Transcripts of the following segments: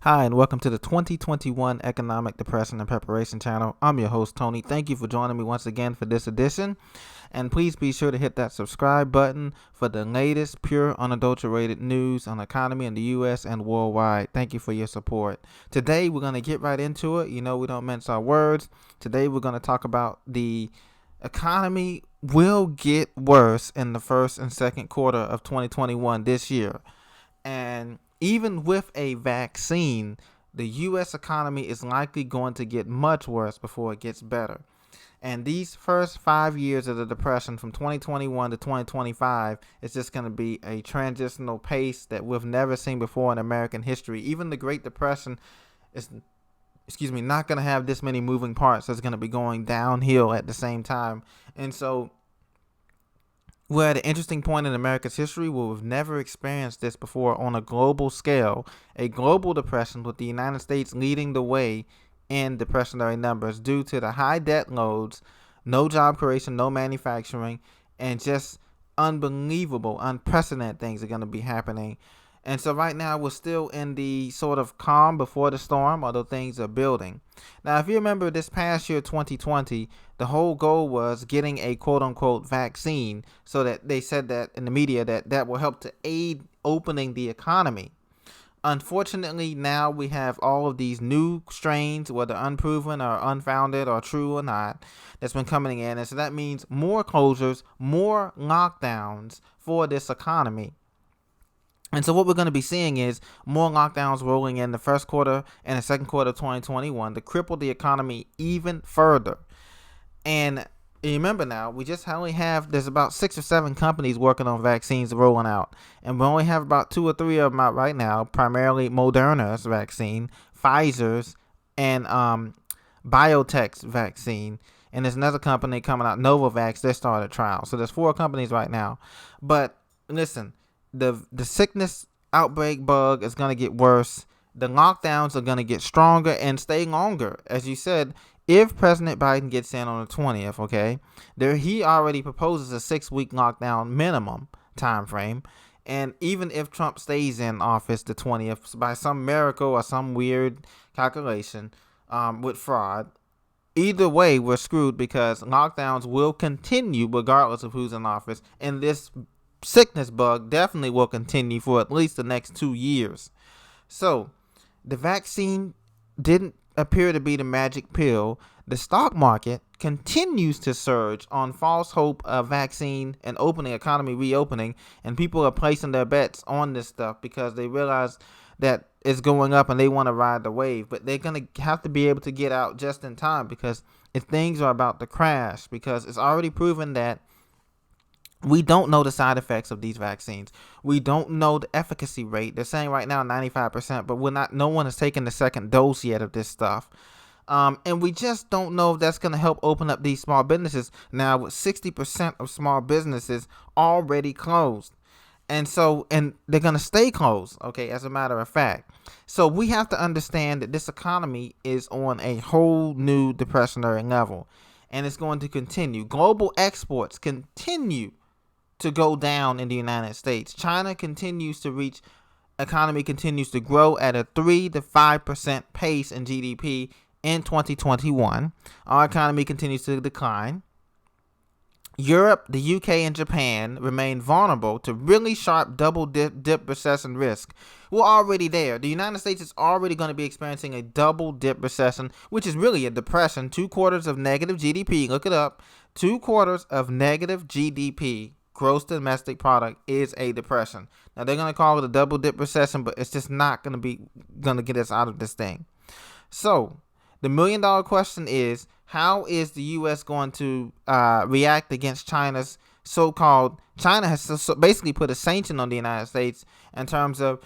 Hi, and welcome to the 2021 Economic Depression and Preparation Channel. I'm your host, Tony. Thank you for joining me once again for this edition. And please be sure to hit that subscribe button for the latest, pure, unadulterated news on the economy in the U.S. and worldwide. Thank you for your support. Today, we're going to get right into it. You know, we don't mince our words. Today, we're going to talk about the economy will get worse in the first and second quarter of 2021 this year. And even with a vaccine, the U.S. economy is likely going to get much worse before it gets better. And these first 5 years of the Depression from 2021 to 2025 is just going to be a transitional pace that we've never seen before in American history. Even the Great Depression is, not going to have this many moving parts. It's going to be going downhill at the same time. And so we're at an interesting point in America's history where we've never experienced this before on a global scale, a global depression with the United States leading the way in depressionary numbers due to the high debt loads, no job creation, no manufacturing, and just unbelievable, unprecedented things are going to be happening. And so right now we're still in the sort of calm before the storm, although things are building. Now, if you remember this past year, 2020, the whole goal was getting a quote unquote vaccine, so that they said that in the media that will help to aid opening the economy. Unfortunately, now we have all of these new strains, whether unproven or unfounded or true or not, that's been coming in. And so that means more closures, more lockdowns for this economy. And so what we're going to be seeing is more lockdowns rolling in the first quarter and the second quarter of 2021 to cripple the economy even further. And remember now, we just only have, there's about 6 or 7 companies working on vaccines rolling out. And we only have about 2 or 3 of them out right now, primarily Moderna's vaccine, Pfizer's, and Biotech's vaccine. And there's another company coming out, Novavax, they started trials. So there's 4 companies right now. But listen, the sickness outbreak bug is going to get worse. The lockdowns are going to get stronger and stay longer. As you said, if President Biden gets in on the 20th, okay, he already proposes a 6-week lockdown minimum time frame. And even if Trump stays in office the 20th by some miracle or some weird calculation with fraud, either way, we're screwed because lockdowns will continue regardless of who's in office. And this sickness bug definitely will continue for at least the next 2 years. So the vaccine didn't appear to be the magic pill. The stock market continues to surge on false hope of vaccine and opening economy reopening, and people are placing their bets on this stuff because they realize that it's going up and they want to ride the wave. But they're going to have to be able to get out just in time, because if things are about to crash, because it's already proven that we don't know the side effects of these vaccines. We don't know the efficacy rate. They're saying right now 95%, but no one has taken the second dose yet of this stuff. And we just don't know if that's going to help open up these small businesses now, with 60% of small businesses already closed. And they're going to stay closed, okay, as a matter of fact. So we have to understand that this economy is on a whole new depressionary level, and it's going to continue. Global exports continue to go down in the United States. China economy continues to grow at a 3 to 5% pace in GDP in 2021. Our economy continues to decline. Europe, the UK, and Japan remain vulnerable to really sharp double dip recession risk. We're already there. The United States is already going to be experiencing a double dip recession, which is really a depression. 2 quarters of negative GDP. Look it up. 2 quarters of negative GDP. Gross domestic product is a depression. Now they're going to call it a double dip recession, but it's just not going to get us out of this thing. So the $1 million question is, how is the U.S. going to react against China's China has basically put a sanction on the United States in terms of,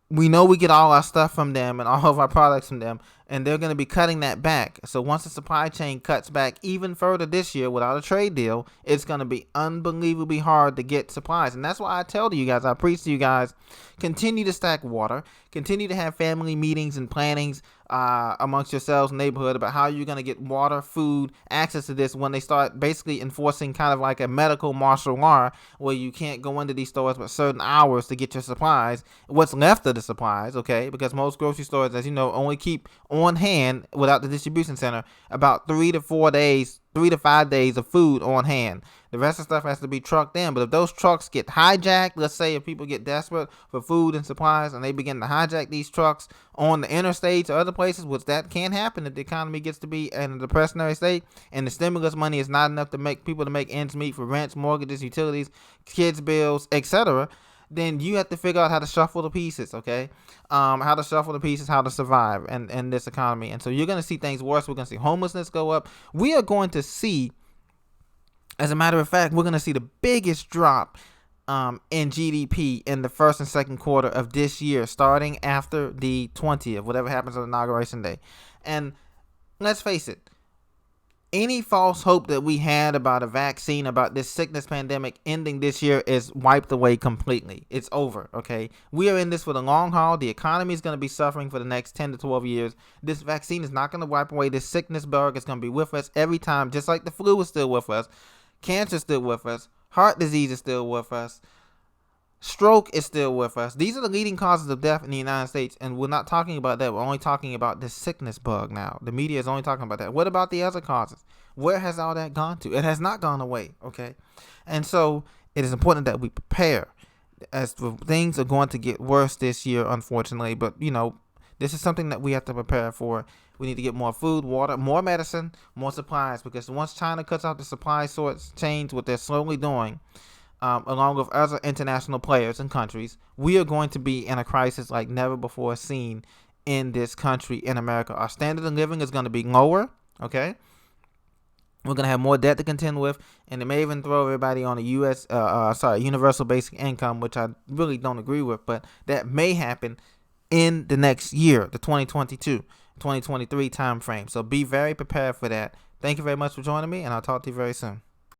we know we get all our stuff from them and all of our products from them, and they're going to be cutting that back. So once the supply chain cuts back even further this year without a trade deal, it's going to be unbelievably hard to get supplies. And that's why I tell you guys, I preach to you guys, continue to stack water, continue to have family meetings and plannings amongst yourselves, neighborhood, about how you're going to get water, food, access to this when they start basically enforcing kind of like a medical martial law where you can't go into these stores but certain hours to get your supplies, what's left of the supplies, okay? Because most grocery stores, as you know, only keep on hand without the distribution center about 3 to 5 days of food on hand. The rest of the stuff has to be trucked in. But if those trucks get hijacked, let's say if people get desperate for food and supplies and they begin to hijack these trucks on the interstates or other places, which that can happen if the economy gets to be in a depressionary state and the stimulus money is not enough to make people to make ends meet for rents, mortgages, utilities, kids' bills, etc., then you have to figure out how to shuffle the pieces, okay? How to shuffle the pieces, how to survive in this economy. And so you're going to see things worse. We're going to see homelessness go up. We are going to see, as a matter of fact, we're going to see the biggest drop in GDP in the first and second quarter of this year, starting after the 20th, whatever happens on Inauguration Day. And let's face it, any false hope that we had about a vaccine, about this sickness pandemic ending this year is wiped away completely. It's over, okay? We are in this for the long haul. The economy is going to be suffering for the next 10 to 12 years. This vaccine is not going to wipe away this sickness bug. It's going to be with us every time, just like the flu is still with us. Cancer is still with us. Heart disease is still with us. Stroke is still with us. These are the leading causes of death in the United States, and we're not talking about that. We're only talking about this sickness bug now. The media is only talking about that. What about the other causes? Where has all that gone to? It has not gone away, okay? And so it is important that we prepare, as things are going to get worse this year, unfortunately. But, you know, this is something that we have to prepare for. We need to get more food, water, more medicine, more supplies, because once China cuts out the supply source chains, what they're slowly doing, along with other international players and countries, we are going to be in a crisis like never before seen in this country, in America. Our standard of living is going to be lower, okay? We're going to have more debt to contend with, and they may even throw everybody on a universal basic income, which I really don't agree with, but that may happen in the next year, the 2022-2023 time frame. So be very prepared for that. Thank you very much for joining me, and I'll talk to you very soon.